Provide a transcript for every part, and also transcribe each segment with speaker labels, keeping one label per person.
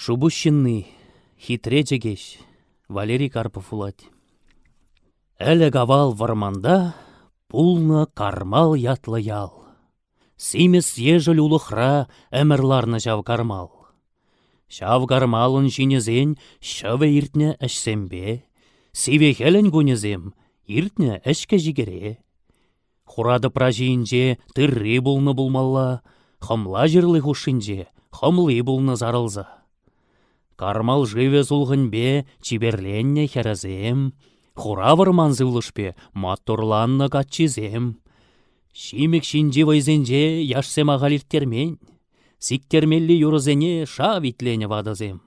Speaker 1: Шубущинный, хитрече кеш, Валерий Карпов улать. Әлі гавал варманда, пулны кармал ятлы ял. Симес ежіл улықра әмірларны жав кармал. Шав кармалын жинезен шывы иртне әшсембе, сивехелін гунезем иртне әшке жигере. Хурады пражиінже тырри булны булмалла, хымла жырлы хушинже хымлы булны зарылза. Кармал живе зулғынбе чиберленне херазем, хура варман зывлышпе матурланны катчизем. Шимек шинжи вайзенже яшсем ағалирттермен, сиктермелли юрызене шав итлене вадызем.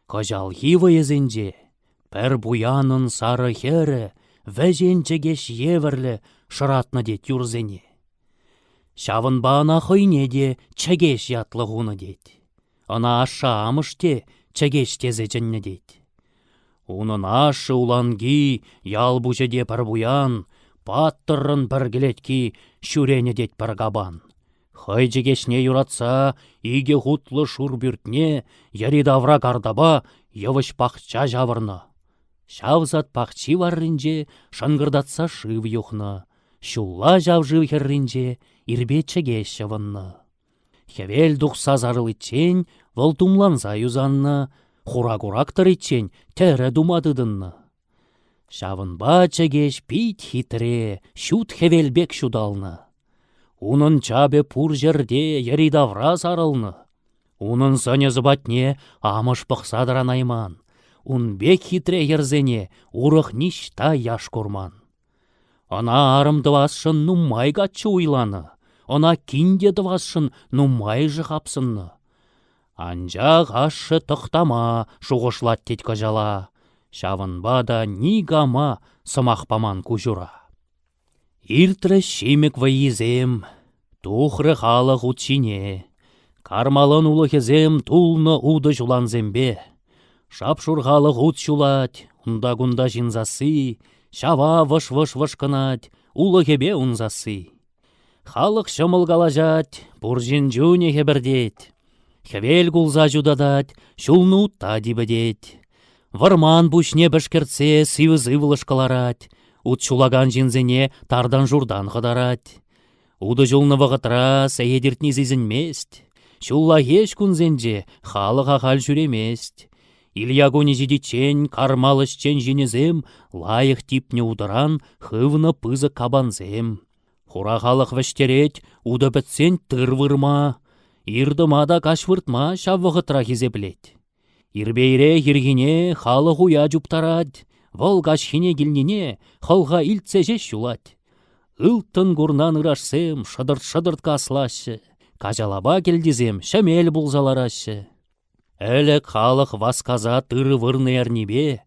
Speaker 1: Кажалхи вайзенже, пәр буянын сары хері, вәженчегеш еверлі шыратны дет юрзене. Шавын бана хойне де чегеш ятлы ғуны дет. Ана аша амыште чегеш тезе жынны дет. Унын ашы уланги ял бұжеде пір буян, паттырын бір келетки шүрені дет пір габан. Хай жегешне юратса, иге хутлы шур бүртне, яридавра кардаба йывыш пақча жавырны. Шавзат пақчи варринже шангырдатса шыв юхны. Шулла жав жив херринже ирбе чегеш жавынны. Хевел дұқса зарыл итчен, вăлтумланса юзанны, хурак-урактыр итчен тәрі думадыдынны. Шавынба чегеш пит хитре, шут хевелбек шудалны. Унын чабе пур жерде яридавра сарылны. Унын сыне зыбатне амыш пықсадыран айман. Ун бек хитре ерзене урық ништа яш курман. Ана арымдывасшын нумай гатчы уйланы. Она кинде дывасшын нумай жығапсынны. Анжақ ашы тұқтама шуғышлат тет кажала. Шавынба да нигама сымақпаман күжура. Иртрі шимек вайызем, тухры халық утчине. Кармалын улықезем тулны уды жуланзембе. Шапшур халық ут шулать, унда-гунда жинзасы, шава выш-выш-выш кынать, улықебе унзасы. Халық шымыл калажат, буржин жуне хебірдет. Хевел гулза жудадат, шулны утта дибедет. Варман бушне бішкіртсе сивызы вылышкаларат. Ут шулаган жинзене тардан журдан қыдарат. Уды жулны вағытра сәйедіртні зізінмест. Шулла еш күнзенже халық ақал жүремест. Ильягуни жидичен, кармалышчен жинезем, лайық типне удыран, хывны пызы кабанзем. Хура халық вәштерет, уды бітсен тыр вырма. Ирдымада каш выртма шаввығытра хизеплет. Ирбейре ергене халық уя жуптарад. Вол кашхине келнене халға илтсе шулат. Үлттін гурнан ырашсем, шыдырт-шыдырт каслашы. Кажалаба келдізем, шәмел бұлзаларашы. Әлік халық васказа тыры вырны әрнебе.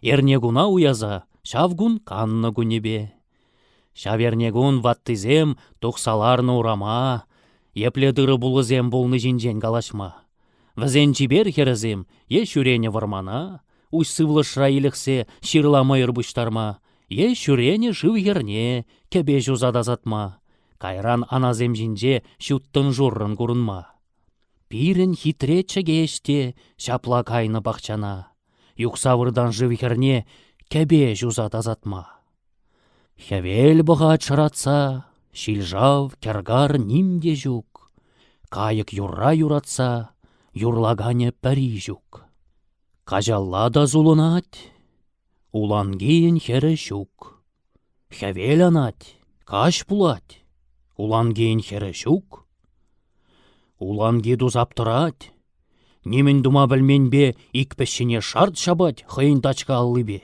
Speaker 1: Эрнегуна уяза, шавгун канны күнебе. Шавернегун ваттызем тұқсаларны урама. Епле дыры бұлғызем болны жинжен калашма. Візен жібер херізем, еш үрене вармана. Уж сывлышра иліксе ширламайыр бұштарма. Еш үрене жив ерне, кебе жузада затма. Кайран аназем жинже шуттын журрын күрінма. Пирін хитре чегеште шапла кайны бақчана. Юқсавырдан жив ерне, кебе жузада затма. Хевел бұға чыратса, шилжав кергар нимде жүк. Кайык юрра юратса, юрлагане пәрі жүк. Кажалла да зулынат, улангейін хері жүк. Хевел анат, каш пулат, улангейін хері жүк. Уланге дузаптырат, немен дума білменбе икпешіне шарт шабат хыйын тачка аллы бе.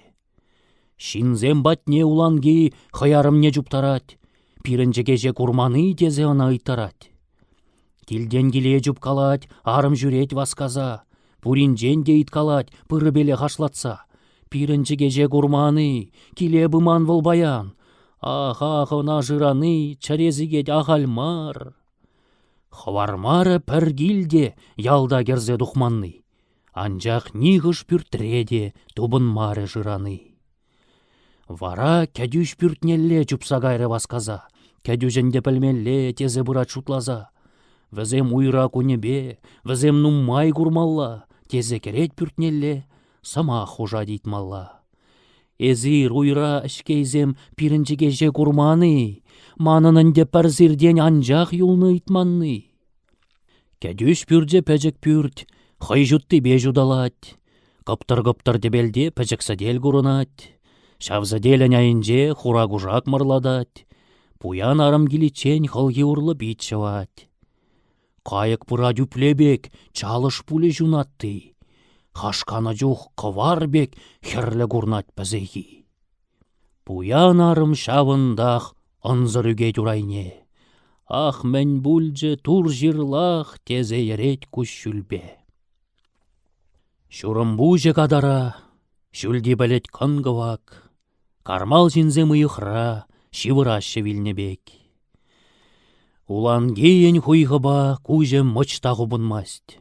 Speaker 1: Шинзем батне уланги хаярымне жуптарат, пирінжегеже курманы тезе ана ыйтарат. Килден келе жупкалат, арым жүрет васказа, пуринжен де иткалат, пыры беле хашлатса. Пирінжегеже курманы, келе быман волбаян, ана жыраны, чарезігет ағалмар. Хвармары пір гилде ялда керзе дұхманны, анжақ нигыш пүртреде тубын мары жыраны. Вара кәдюш пүртнелле чупса гайры васказа, кәдюженде пілмелле тезе бұра чутлаза. Візем уйра көнебе, візем нуммай курмалла, тезе керет пүртнелле, сама хужа дейт малла. Эзир уйра ішкейзем пирінчі кеже курманы, манынынде пәрзірден анжақ юлны итманны. Кәдюш пүрже пәжік пүрт, хай жұтты бе жудалат. Кыптыр-кыптыр дебелде пәжік сәдел курынат. Шавзаделен айынже хура кужак мырладат. Пуян арым келечен хылги урлы бит шават. Кайык пыра дүплебек, чалыш пуле жунатты. Хашкана жух кыварбек, херлі курнат пәзеги. Пуян арым шавындах ынзыр үге дурайне. Ах, мен бүлже тур жирлах тезе ерет күшүлбе. Шурымбуже кадара, шүлді бәлет кынгывак. Кармал жинзе мыйықра, шивырашы вилнебек. Улан кейен хуйғыба куже мочтағы бұнмаст.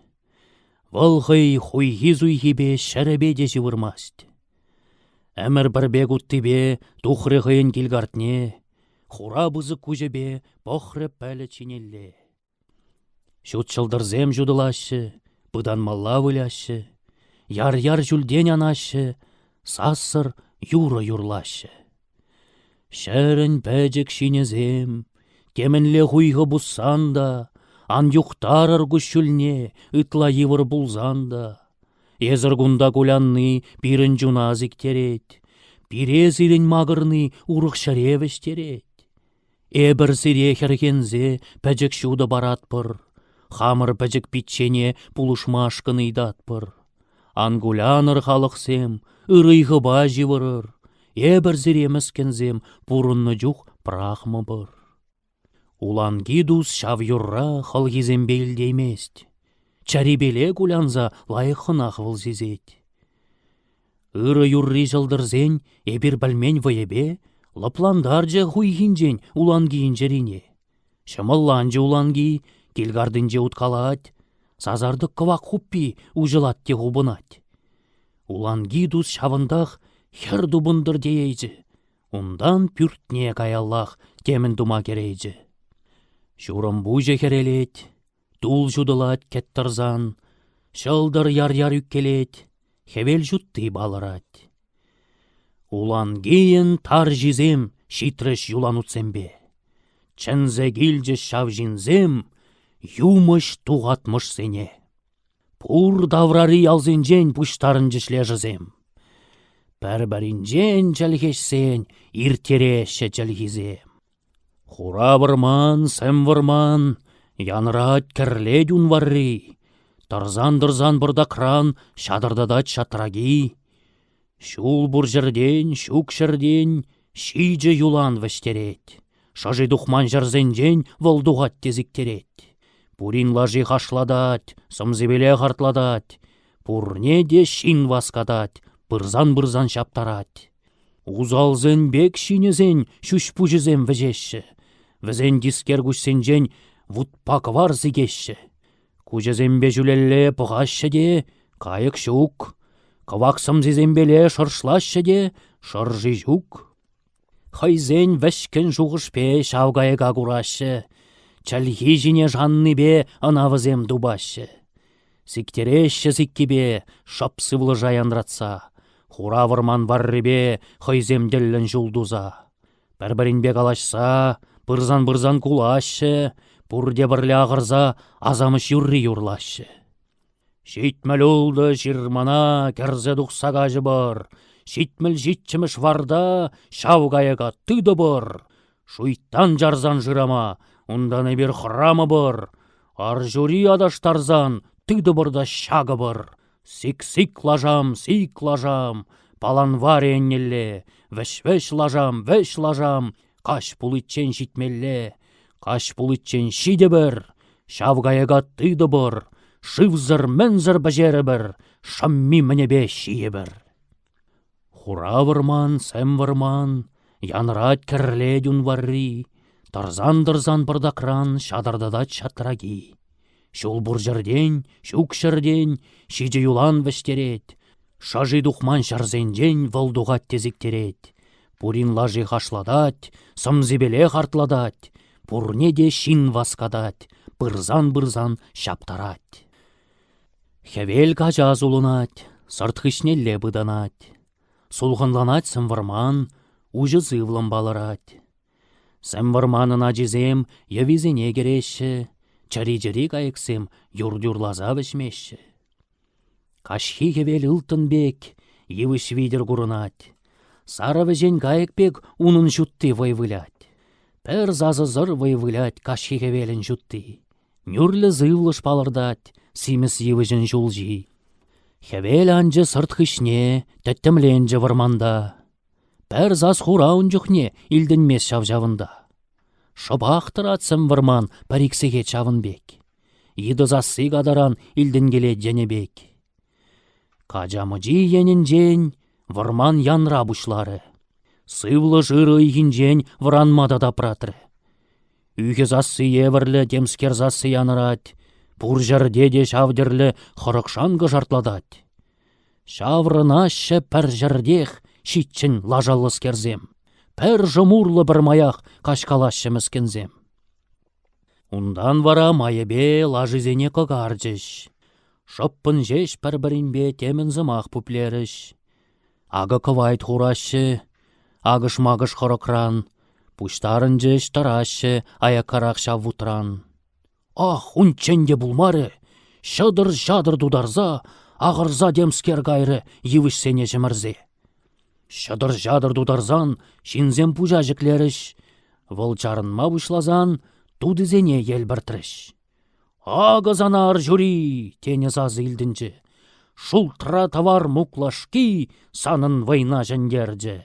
Speaker 1: Вылғый хуйғи-зуйғибе шәребеде жывырмаст. Әмір бірбек ұттыбе тухрығыйын келгартне, хура бұзы күжебе похры пәлі чинелле. Шутшылдырзем жудылашы, бұдан малла выляшы, яр-яр жүлден анашы, сасыр юры юрлашы. Шәрін пәжік шинезем, кемінле хуйғы бұссанда, ан юқтарыр күшілне, ытла евір бұлзанда. Езір күнда кулянны пирін жуназик терет, пирез ирін мағырны урық шаревіш терет. Эбір сире херхензе пәжік шуды баратпыр, хамыр пәжік питчене пулышмашқын идатпыр. Ан куляныр халықсем, ырыйғы ба живырыр, эбір зиреміскензем пурынны жух прахмы бір. Улан гидус шав юрра хылгизем бейлдеймест. Чарибеле кулянза лайықынақ выл зезет. Үрі юрри жылдырзен эбір бәлмен вайебе, лапландаржа хуйхинжен улан кейін жерине. Шымылланжы уланги келгардынже уткалат, сазардық кывақ хуппи ужылат те хубынат. Улан гидус шавындақ хер дубындыр дейейжі. Ундан пүртне каяллах темін дума керейжі. Шурым бұжы керелет, тул жудылат кеттірзан, шылдыр яр-яр үккелет, хевел жұтты балырат. Улан кейін тар жизем, шитреш юлан утсембе. Чэнзе гилжі шав жинзем, юмыш туғатмыш сене. Пур даврары алзенжен пұштарын жішлежізем. Пәрбәрінжен жәлгешсен, иртереше жәлгізем. Хура вырман, сэм вырман, янрат керле дюн варри. Тарзан-дырзан бұрда кран, шадырдадат шатраги. Шул бұр жерден, шук жерден, шиже юлан вәштерет. Шажи духман жерзенжен волдуғат тезіктерет. Пурин лажи хашладат, сымзебеле хартладат. Пурне де шин васкадат, бырзан-бырзан шаптарат. Узалзен бек шинезен шүшпужезен вәжешші. Візен дискер күшсенжен вұтпак вар зігешші. Күжезембе жүлелле пұғашшы де, кайық шук. Каваксым зезембеле шыршлашы де, шыржи жук. Хайзен вәшкен жуғышпе шауғайыға күрашы. Чәлхи жіне жанны бе анавызем дубашы. Сиктереші сиккебе шапсывлы жаянратса. Хура вырман варрыбе хайземделлін жулдуза. Пәрбірінбе калашса, бырзан-бырзан кулашы, бұрде бірлі ағырза азамыш юрри юрлашы. Шитміл олды жирмана кәрзе дұқсағажы бар, шитміл житчіміш варда шауғайыға түді бар. Шуйттан жарзан жырама, ундан бір храмы бар, ар жури адаштарзан түді бұрда шағы бар. Сик-сик лажам, палан вар еннелле, вәш-вәш лажам, қаш пулытчен житмелле, қаш пулытчен шиде бір, шавғайыға тыды бір, шывзыр мәнзір бәжері бір, шамми мінебе шие бір. Хура вырман, сэм вырман, янрат кірле дүн варри, тарзан-дырзан бұрдакран шадырдадат шатраги. Шул бұр жерден, шук жерден, шиже юлан вәштерет, шажи духман шарзенжен волдуғат тезіктерет. Пурин лажи хашладат, сымзебеле хартладат, пурне де шин васкадат, бырзан-бырзан шаптарат. Хевел кажа зулынать, сыртхышнелле быданать. Сулғынланать сымвырман, ужы зывлым балырать. Сымвырманын ажизем евизене кереші, чари-жири кайықсем юр-юрлаза вішмеші. Кашхи хевел ылтын бек, евыш видер курынать. Сары візен кайықпек унын жутты вайвылять. Пір зазы зыр вайвылять кашхи хевелін жутты. Нүрлі зывлыш балырдать, симіс евыжын жулжи. Хевел анжы сыртхышне, тәттімленжі варманда. Пәр зас хурауын жүхне, илдің мес шавжавында. Шыбақтыратсым варман, париксеге чавын бек. Иды засы қадаран, илдің келе жіне бек. Кажамыжи енін жен, варман янра бұшлары. Сывлы жыры игін жен, варанмада да пратыры. Үйге засы евірлі, демскер засы янырат. Пур жерде де шавдерлі қырықшанғы жартладат. Шаврынашы пәр жердех шитчін лажалыс керзем. Пәр жымурлы бір маяқ қашқалашы мүскензем. Ундан вара майыбе лажызене қығаржыш. Шыппын жеш пәр-бірінбе темін зымақ пүплеріш. Ағы кывайт хурашы, агыш-магыш қырықран. Пуштарын жеш тарашы, аяқарақ шавутран. Ах, унченде булмары, шыдыр-жадыр дударза, ағырза демскер гайры евіш сене жымырзе. Шыдыр-жадыр дударзан, шинзем пужа жіклеріш, вылчарынма бұшлазан, тудызене ел біртіріш. Ағызанар жүри, тені зазы илдінчі, шултра тавар муклашки, санын вайна жендерджі.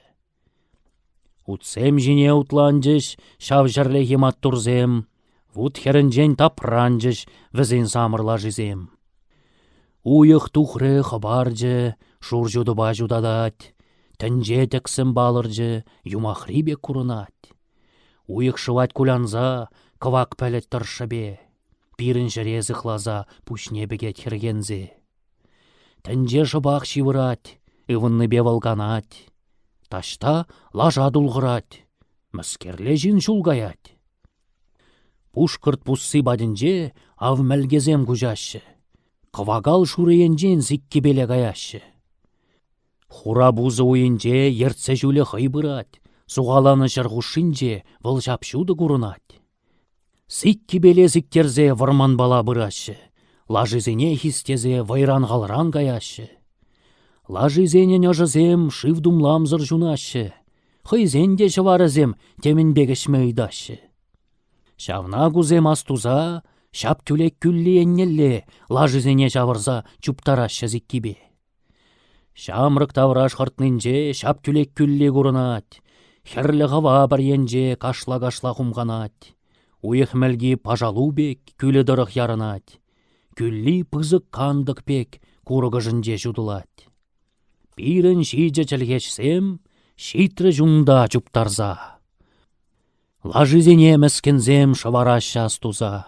Speaker 1: Утсем жіне утланжыш, шав жерле хемат турзем, Вут херінжен тапранжыш, візен самырла жізем. Уйық тухры хабаржы, шуржуды бажудадать, тінже тіксім балыржы, юмахрибе курынать. Уйық шывать кулянза, кывак пәлет тұршыбе, пирін жіре зықлаза, пушне бігет хергензе. Тінже шыбақ шивырать, ывынны бе волганать. Ташта лажа дулғырать, мүскерле жин жулгаять. Пушкырт пуссы бадынже ав мәлгезем күжашы. Кывагал шурыенжен зикки беле гаяшы. Хура бузы ойынже ертсе жүлі хайбырат, суғаланы жырғушынже выл жапшуды күрынат. Зикки беле зиктерзе варман бала бұрашы, лажызене хистезе вайран ғалран гаяшы. Лажызенен ажызем шивдумлам зыр жунашы, хайзенде жыварызем темін бегішме үйдашы. Шавна кузем астуза, шап түлек күллі еннелле, лажызене жавырза чуптарашы зиккибе. Шамрық тавраш хыртнынже шап түлек күллі күрынат, херлі ғава бір енже кашла-кашла хумғанат. Уйық мәлгі пажалу бек күлі дырық ярынат, күллі пызық кандық бек күрігі жынже жудылат. Пирін шиже чілгешсем, шитрі жунда чуптарза. Лажызене мәскензем шаварашы астуза.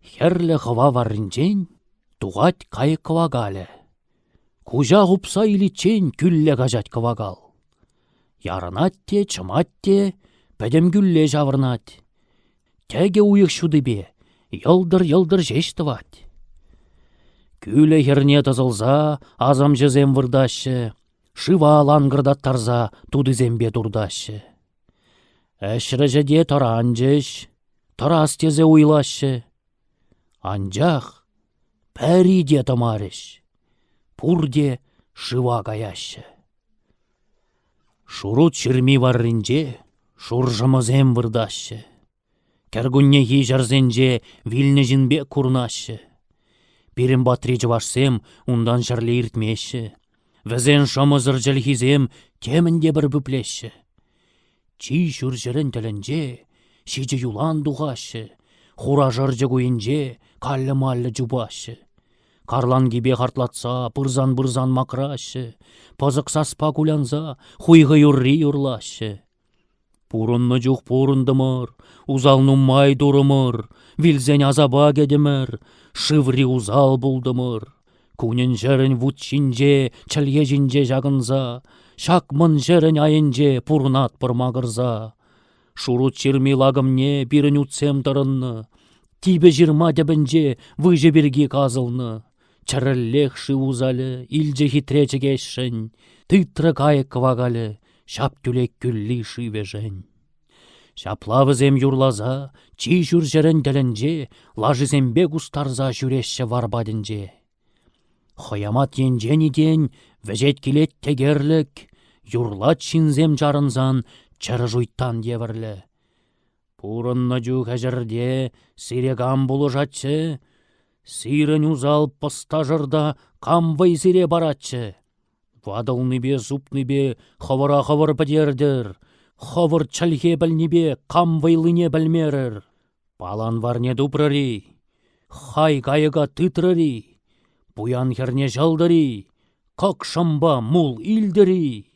Speaker 1: Херлі ғыва варринчен туғат кайы кывагалі. Кужа ғупса иличен күлле ғажат кывагал. Ярынат те, чымат те, пәдем күлле жавырнат. Теге уйық шудыбе, йылдыр-йылдыр жештіват. Күлі херне тызылза, азам жезем вырдашы, шыва лангырдаттарза тудызембе турдашы. Әшірі жеде таранжыш, тарас тезе уйлашы. Анжақ пәри де тамарыш, пурде шыва гаяшы. Шурут шырми варринже, шуржымызем вырдашы. Кәргүнне хижарзенже вилні жінбе курнашы. Бірін батри жывашсем, ундан жарлы иртмеші. Візен шамызыр жілхизем, темінде бір бүплеші. Чи шүржірін тілінже, шиже юлан дуғашы. Хура жыржы көйінже, каллы-маллы жубашы. Карлан кебе қартлатса, бұрзан-бұрзан макрашы. Пазық саспа кулянза, хуйғы юрри юрлашы. Пурынны жүх пурындымыр, узалны май дұрымыр, вилзен азаба кедімір, шыври узал булдымыр. Күнін жерін вутшинже, чілге жинже жағынза, шакмын жерін айынже пурнат пырмағырза. Шурут черми лагымне бірін үтсем тұрынны, тибе жирма дебінже выжы бірге қазылны. чырыллех узалы, илже хитрече кешшін, тытры кайык квагалы, шап түлек күлли шивежен. Шаплавызем юрлаза, чи жүржерін ділінже, лажызембе густарза жүрешші варбадынже. Хоямат енжен иден, вәжет келет тегерлік, юрлат шинзем жарынзан, чыры жуйттан девірлі. Пурынны жу әжірде, сирегам бұлы жатчы, сирін узал пыстажырда камвай сире баратчы. Вадылны бе, зупны бе, хавыра-хавыр бідердір, хавыр чәлге білнебе, камвайлыне білмерір. Балан варне дупрыри, хай гайыға тытрыри, буян херне жалдыри, кок шымба мул илдіри.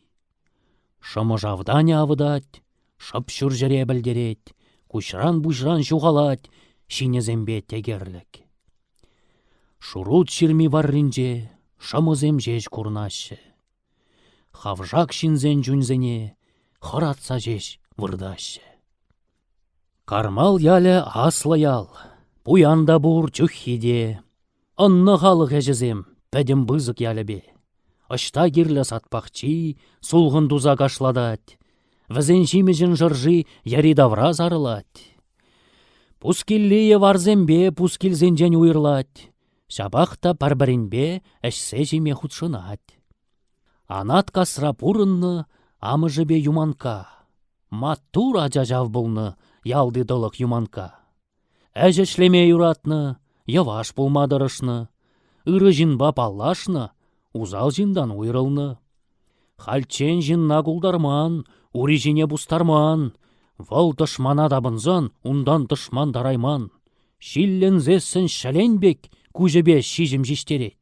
Speaker 1: Шымы жавдан авыдать, шып шүржере білдерет, кушран-бушран жуғалать, шинезембе тегерлік. Шурут ширми варринже, шымызем жеш курнашы. Хавжак шинзен жүнзене, хоратса жеш вырдашы. Кармал ялі аслы ял, буянда бур чүххиде. Анны халық әжізем, пәдім бызық ялі бе. Ашта керлі сатпақчи, сулғын дуза кашладать. Візен шимежін жыржи, яри давра зарылать. Пускиллие варзембе, пускилзенжен уйырлать. Шабақта парбаринбе, әшсе жеме худшынать. Анат касра пурынны, амыжыбе юманка. Маттур ажажав бұлны, ялды дылық юманка. Әжі шлеме юратны, яваш пулмадырышны. Үрі жинба паллашны, узал жиндан уйрылны. Хальчен жинна гулдарман, ури жине бустарман. Вал дышман адабынзан, ундан дышман дарайман. Шиллен зессін шәленбек, күжебе шижім жиштерет.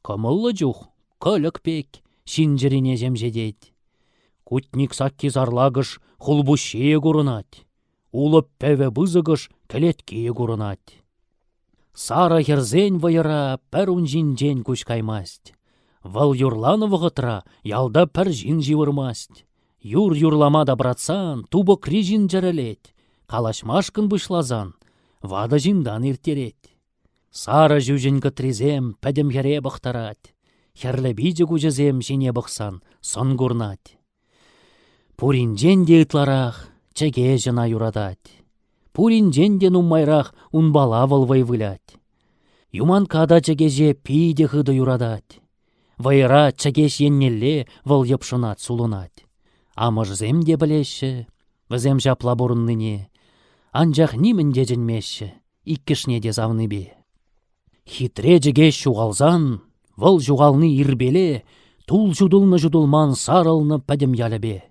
Speaker 1: Кымыллы жух, көлік пек, шинжірине жемжедет. Кутник сакки зарлагыш, хулбушее курынать. Улып пәве бызығыш, кәлеткее курынать. Сара херзен вайыра, пәр унжинжен күш каймасть. Вал юрланы вғытра, ялда пәр жин живырмасть. Юр-юрламада братсан, тубы крижин жарелет. Калашмашкын бұшлазан, вада жиндан иртерет. Сара жүжін кітрезем, пәдім хере бұқтарат. Херлебиде күжізем жіне бұқсан, сон курнать. Пуринжен де ытларақ, чеге жына юрадать. Пуринжен де нумайрақ, унбала вылвай вылять. Юманкада чегеже пиде хыды юрадать. Вайра чегеш еннелле выл епшынат сулынать. Амыжзем де білеші, візем жапла бұрынныне. Анжақ нимін де жінмеші, иккішне де завны бе. Хитре жеге шуғалзан, выл жуғалны ирбеле, тул жудылны жудылман сарылны пәдім ялібе.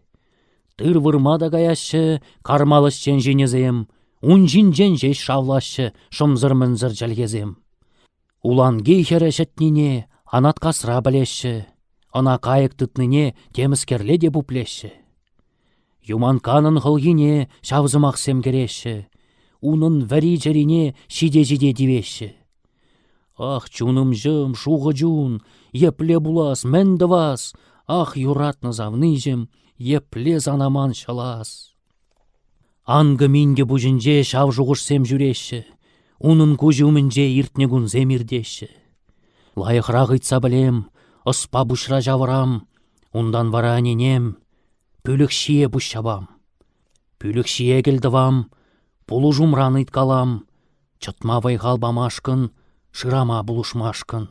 Speaker 1: Тыр вырмада гаяшы, кармалышчен жинезем, унжинжен жеш шавлашы, шымзыр-мінзір жәлгезем. Улан гейхері шәтніне, анат касра білеші, ана кайык тытныне теміскерле де бұплеші. Юманканын хылгине шавзымақ семгереші, унын вәри жерине шиде-жиде дивеші. Ах, чуным жым, шуғы жун, епле булас, мәнді вас, ах, юратны завныжым, епле занаман шалас. Ангы минге бұжынже шав жуғышсем жүреші, унын көжумінже иртнегун земірдеші. Лайықрақ ыйтса білем, ыспа бұшра жавырам, ундан вара аненем, пүлік шие бұшшабам. Пүлік шие келдівам, пулу жумран ыйткалам, чытма вайғалбамашкын, шырама бұлышмашкын.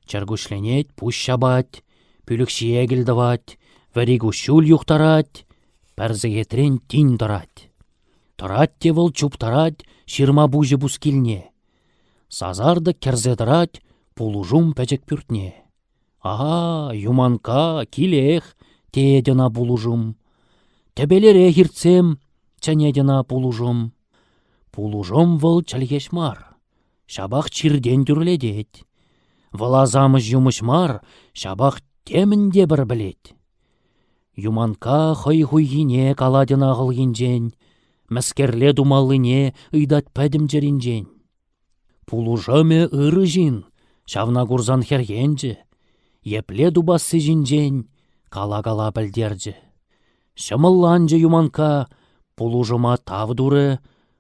Speaker 1: Чәргүшленет бұшшабать, пүлік шие келдівать, вәригу шул юқтарать, пәрзігетрен тин дырать. Тұрат те выл чуптарать, шырма бұжы бұскілне. Сазарды керзедырать, пулужум пәжек пүртне. Ага, юманка, килех, тедена пулужум. Тебелере хиртсем, чәнедена пулужум. Пулужум выл чәлгеш мар, шабақ чирден дүрледет. Вылазамыш юмыш мар, шабақ темінде бір білет. Юманка хой-хуйгине каладына ғылгинжен, мәскерле думалыне ыйдат пәдім жеринжен. Пулужаме ыры жин, шавна курзан хергенжі, епле дубасы жинжен, кала-кала білдержі. Шымылланжы юманка, пулужыма тав дуры,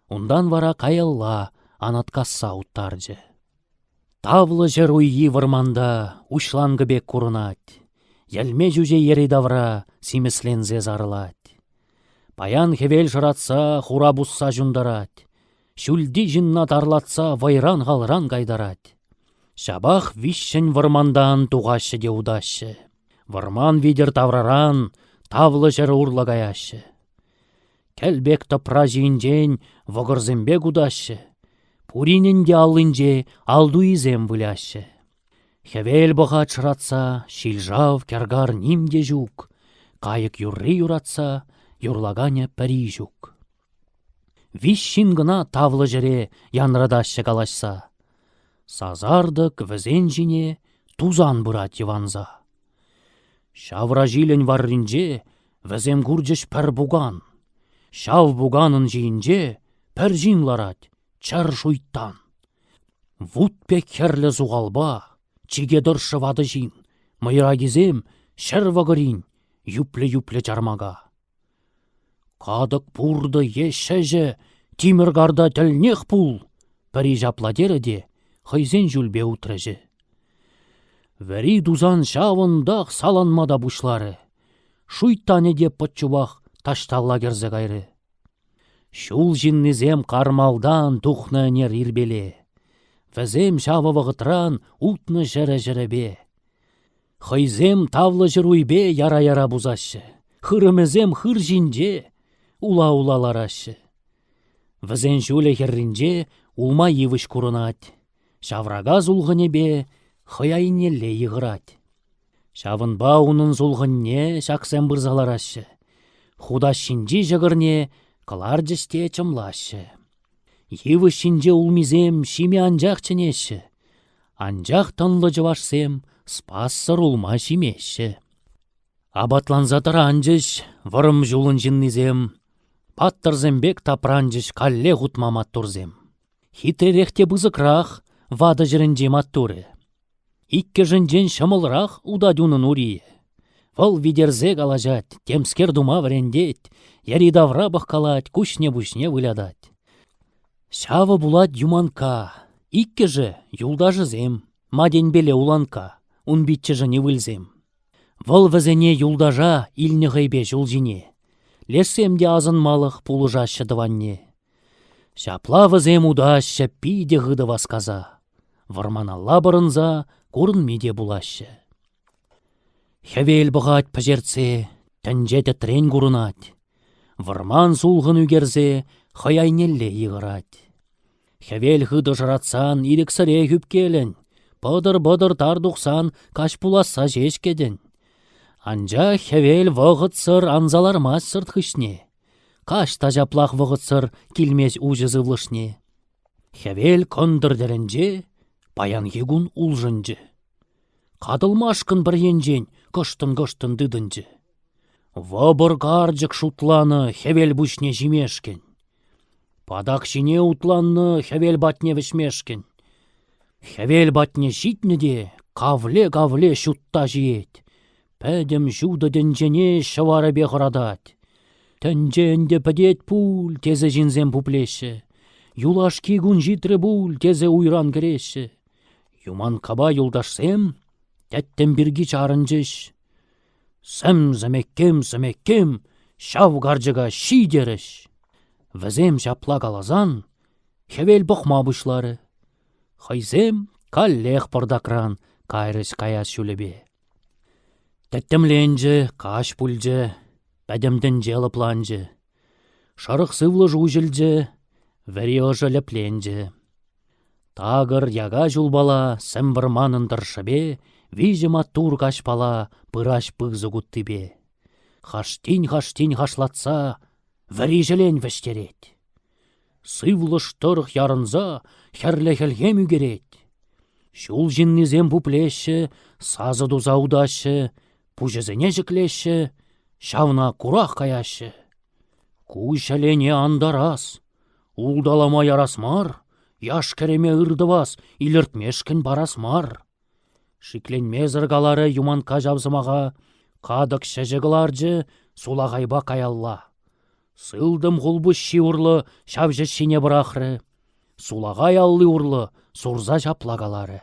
Speaker 1: ундан вара кайылла анаткасса уттаржы. Тавлы жыр уйи вырманда ушлангыбек курынать. Елме жүже ері давра симеслензе зарылать. Паян хевел жыратса хура бусса жундарать. Шүлді жынна тарлатса вайран ғалран гайдарать. Шабах вишшін вырмандан туғашы де удашы. Вырман видер тавраран тавлы жыр урлагаяшы. Кәлбек топра жиінжен вғырзембек удашы. Пуринінде алынже алду изем выляшы. Хевел бұға чыратса, шилжав кәргар нимде жүк. Кайык юрри юратса, юрлагане пәрі жүк. Вишшин гына тавлы жіре янрадашы калашса. Сазардык візен жіне тузан бұрат еванза. Шавра жилен варринже візем күрджіш пәр буган. Шав буганын жиінже пәр жинларат чар шуйттан. Вутпек херлі зуғалба, чиге дұршы вады жин, майра кезем шәр вағырин, юплі-юплі жармага. Кадық бұрды ешәжі, тиміргарда тілнех пул, пәрі жапладері де, хайзен жүлбе утрәжі. Вәри дузан шавындақ саланмада бұшлары, шуйттане деп пұтчубақ ташталла керзі ғайры. Шул жиннізем қармалдан тухны нер ирбеле. Вәзем шавы вағытран утны жәрі-жәрібе. Хайзем тавлы жыруйбе яра-яра бузашы. Хырымызем хыр жинже ула-улаларашы. Вәзен шуле херринже улма евіш курынат. Шаврага зулғынебе хаяйнелле йығырат. Шавынба унын зулғынне шақсем бұрзаларашы. Худа шинжи жығырне кылар жесте чымлашы. Еві шинже улмизем шиме анжақ чынеші. Анжақ тынлы жывашсем спассыр улма шимеші. Абатланзатыр анжыш вырым жулын жыннизем. Паттырзембек тапранжыш калле ғутмамат турзем. Хитерехте бызықрақ вады жырынжем аттуры. Икке жынжен шымылрақ удадюнын урие. Вăл видерзе калажать, темскер дума врендеть, яри давра бахкалать, кучне-бучне вылядать. Шавы булат юманка, икке же юлдажы зем, мадень беле уланка, унбитче же не вылзем. Вăл візене юлдажа илне ғайбе жулжине, лешсемде азынмалық пулыжашы дыванне. Шапла візем удашы пиде ғыды васказа, варманалла бұрынза көрінмеде булашы. Хевел бұғат пәжерце, тәнжеті трен күрінат. Варман сулғын үгерзе, хаяйнелле йығырат. Хевел хыды жыратсан, ирексіре хүпкелін. Бұдыр-бұдыр тардуқсан, каш пуласа жешкедін. Анжа хевел вғытсыр анзалармас сырт хышне. Каш тажаплақ вғытсыр килмес ұжызы влышне. Хевел кондыр дәрінже, баян егун улжынжы. Қадылмашқын бір енжен, кыштын-кыштын дыдынжы. Вабыр қаржық шутланы хевел бүшне жимешкен. Падақ шине утланны хевел батне вішмешкен. Хевел батне житні де кавле-кавле шутта жиет. Пәдім жуды дінжене шывары беғырадат. Тәнженде пәдет пул тезе жинзем пуплеші. Юлаш кигун житрі бұл тезе уйран кіреші. Юман каба юлдашсем, тәттен біргі чарынжыш. Сәм зәмеккем, шав гаржыға ши деріш. Візем жапла калазан, хевел бұқма бұшлары. Хайзем каллех пырдакран кайрыс каяс шүлебе. Тәттемленжі, каш пүлжі, пәдемден желі планжы. Шарық сывлы жужылжы, вәри ұжы лепленжі. Тагыр яга жулбала сәм вырманын дыршыбе, вижіма тур кашпала пыраш пығзы күттібе. Хаштин хашлатса, вәри желен вәштерет. Сывлы штырық ярынза, хәрлі-хәлгем үгерет. Шул жиннізем пуплеші, сазы дуза удашы, пужызыне жіклеші, шавна курах каяшы. Куйшалене андарас, улдалама ярасмар, яш кереме ырдывас, иліртмешкін барасмар. Шикленме зыргалары юманка жабзымаға, кадық шәжіғыларжы сулағайба каялла. Сылдым ғулбы шиурлы шавжы шине бірақры, сулағай аллы урлы сурза жаплагалары.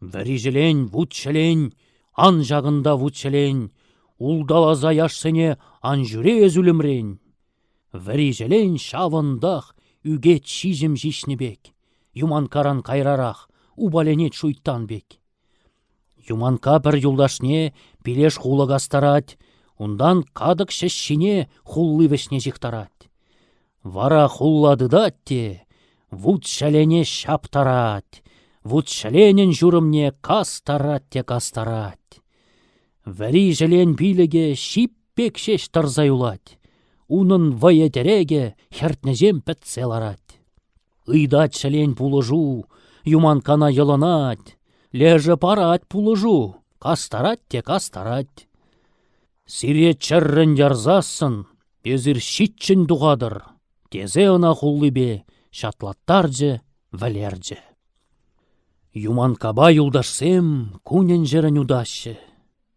Speaker 1: Вәрежелен вутчелен, ан жағында вутчелен, улдалаза яшсене ан жүре үзілімрен. Вәрежелен шавындақ үгет шижім жишнебек, юманкаран кайрарах убаленет шуйттан бек. Юманка бір юлдашне пилеш хулагастарать, ундан кадык шешшине хуллы вешне жиқтарать. Вара хулладыдат те, вуд шәлене шаптарать, вуд шәленен жүрімне кастарать те кастарать. Вәри желен билеге шиппек шеш тарзаюлать, унын ваетереге хертнежем пәтселарать. Ыйдат шәлен пулыжу, юманкана йылынать, леже парать пулыжу, кастарать те кастарать. Сире чәррін ярзасын, безір шитчін дуғадыр, тезе ына хуллыбе, шатлаттаржы, вәлержі. Юманкаба юлдашсем, кунен жерін удашы,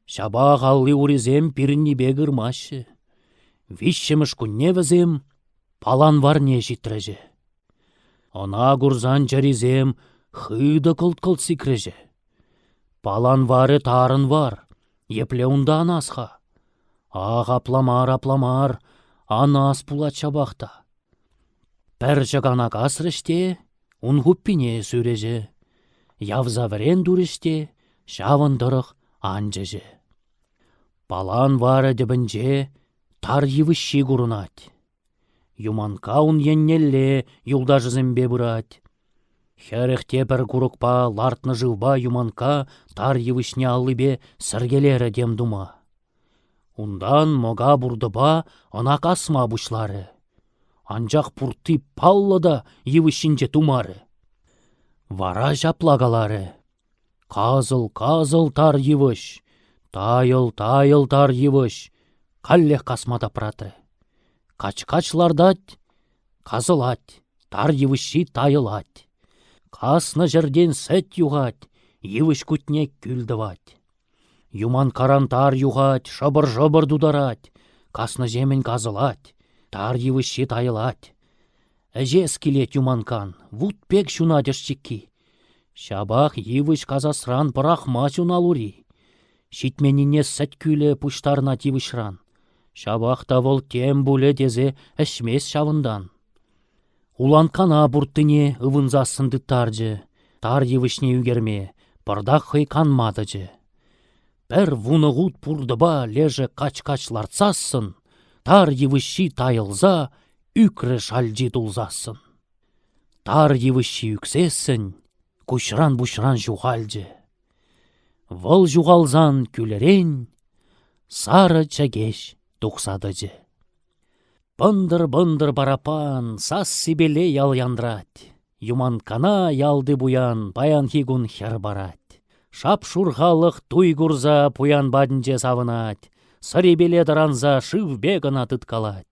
Speaker 1: шаба қалли урезем пирінні бегірмашы. Вишшіміш күнне візем, палан var не житрежі. Она гурзан жаризем, хыды кылт-кылт сикрежі. Палан вары тарын var, епле ундан асха. Ақ апламар, анас пулат шабақта. Пәр жығанак асырыште, ун хуппине сүрежі. Явза вірен дұрыште, шавындырық анжыжы. Палан вары дебінже, тар евішші күрінат. Юманка ун еннелле юлдажызымбе бұрат. Херехте бір күрікпа, лартны жылба юманка тар евішне алыбе сіргелері дем дума. Ундан мога бұрдыба ана касма бұшлары. Анжақ пұрты паллыда евішінже тумары. Вара жаплагалары. Казыл тар евіш, тайыл тар евіш, каллех касмада праты. Кач-качлардат, казылат, тар евіші тайылат. Касны жерден сәт юғат, евіш күтне күлдіват. Юман каран тар юғат, шабыр-жабыр дударат, касны жемен казылат, тар евіші тайылат. Әжес келет юманкан, вуд пек шунадыш чекки. Шабақ евіш казасран пырахма чуналури. Шитменіне сәт күлі пұштарына тивішран. Шабақта вол тем бұлі дезе әшмес шавындан. Уланкана бұрттыне ывынзасынды таржы, тар евішне үгерме, пырдақ хыйканмадыжы. Бір вунығуд пұрдыба лежі кач-качларцасын, тар евіші тайылза, үкрі шалжи дулзасын. Тар евіші үксесін, күшран-бушран жуғалжы. Выл жуғалзан күлерен, сары чагеш тұқсадыжы. Бындыр-бындыр барапан, сас сибеле ял яндрат. Юманкана ялды буян, баян хигун хер барат. Шап шурғалық туй гурза пуян бадынже савынат. Сыребеле даранза шыв бегана тыткалат.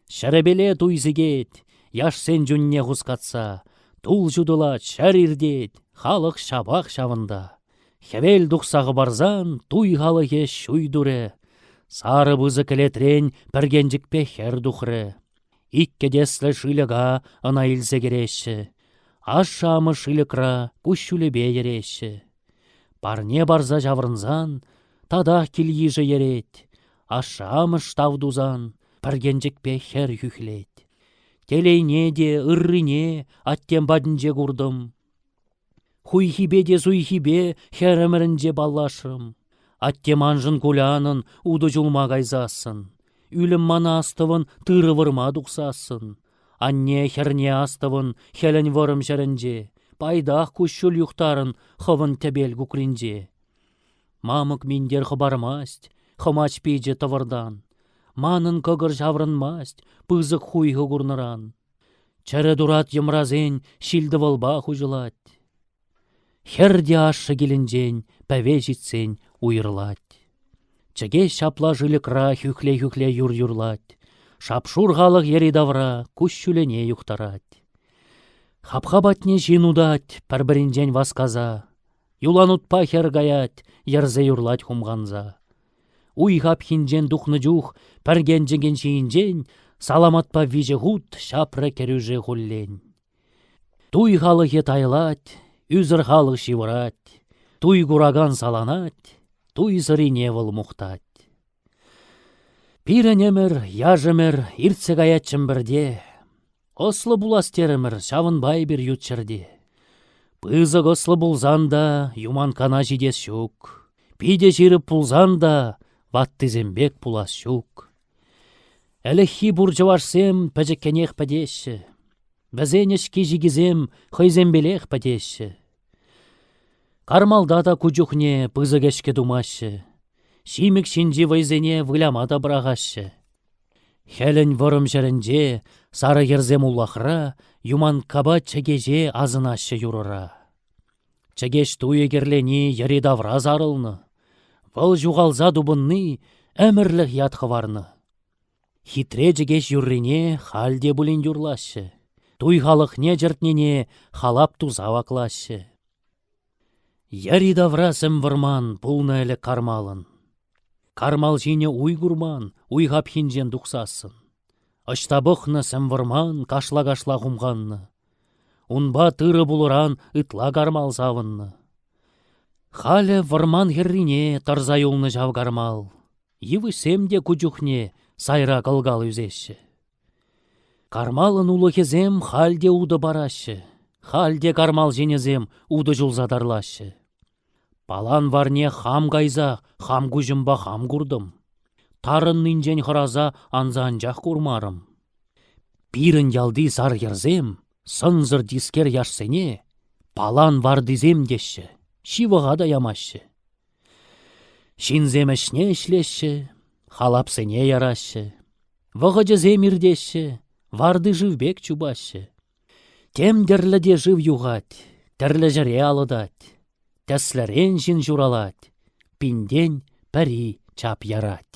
Speaker 1: Шәребеле туйзігет, яш сен жүнне ғускатса. Тул жудылат, шәрирдет, халық шабақ шавында. Хевел дұқсағы барзан, туй халығы шуйдуры. Сары бұзы кілетрен піргенжікпе хер дұқыры. Иккедеслі шылыға ына илзе кереші. Ашамы шылықра күшілі ереші. Парне барза жаврынзан, тадақ келгежі ерет. Ашамы штавдузан, піргенжікпе хер хүхлет. Телейне де, ыррыне, аттен бадынже күрдім. Хуйхибе де зуйхибе херімірінже баллашым. Аттеманжын кулянын уды жулма кайзасын. Үлім мана астывын тыры вырма дұқсасын. Анне херне астывын хелін вырым жерінже. Пайдақ күшіл юқтарын хывын тебел күкрінже. Мамык миндер хыбармаст, хымач пейже тывырдан. Манын кығыр жаврынмаст, пызык хуйғы күрныран. Чәрі дұрат емразен шилді вылба хужылат. Херде ашы келінжен, пәве жетсен уйырлат. Чеге шапла жылықра хүхле-хүхле юр-юрлат. Шапшурғалық еридавра күшшілене юқтарат. Хапхабатне жинудат, пәрбірінжен васказа. Юлан ұтпа хер гаят, ерзе юрлат хумғанза. Уйғап хинжен дұхны жух, пәргенжеген шейінжен, саламатпа вижі ғуд, шапры керюжі ғуллен. Туй халық етайлат, үзір халық шивырат. Туй кураган саланать, туй сырине выл мухтать. Пиренемір, яжымір, иртсе гаятчым бірде. Ослы буластерімір, шавынбай бір ютчырде. Пызык ослы булзанда, юман кана жидес шук. Пиде жиріп пулзанда, ваттызембек пулас шук. Әліхи буржывашсем пәжіккенех пәдеші. Бәзенешке жигізем хойзембелех пәдеші. Кармалда да күжухне пызыгешке думашы. Шимік шинжи вайзене выламада брағашы. Хәлін вырым жерінде сары ерзем уллахра, юман каба чегеже азынашы юрыра. Чегеш туе керлені ері давра зарылны. Выл жуғалза дубынны әмірлік ятқы варны. Хитре жегеш юррине халде бұлін юрлашы. Туй халықне жертнене халап туза ваклашы. Ері давра сім вырман пулны әлі кармалын. Кармал жине уйгурман, уйғап хинжен дұқсасын. Ыштабықны сәмвырман, кашла-кашла ғумғанны. Унба тыры бұлыран, ытла кармал завынны. Халі вырман херрине тарза юлны жав кармал. Йывы семде күжухне сайра кылгал үзеші. Кармалын улы кезем халде уды барашы. Халде кармал женезем уды жулзадарлашы. Палан варне хам кайза, хам күжімба хам курдым. Тарын нинжен хыраза анзанжақ курмарым. Пирін ялды сар ерзем, сынзыр дискер яшсене, палан var дизем деші, шивыға да ямашы. Шинзем ішне ішлеші, халапсене ярашы. Вғыжы земірдеші, варды живбек чубашы. Тем дерліде жив юғат, терлі жіре алыдат. Тәсләрен жин журалать, пинден пәри чап ярать.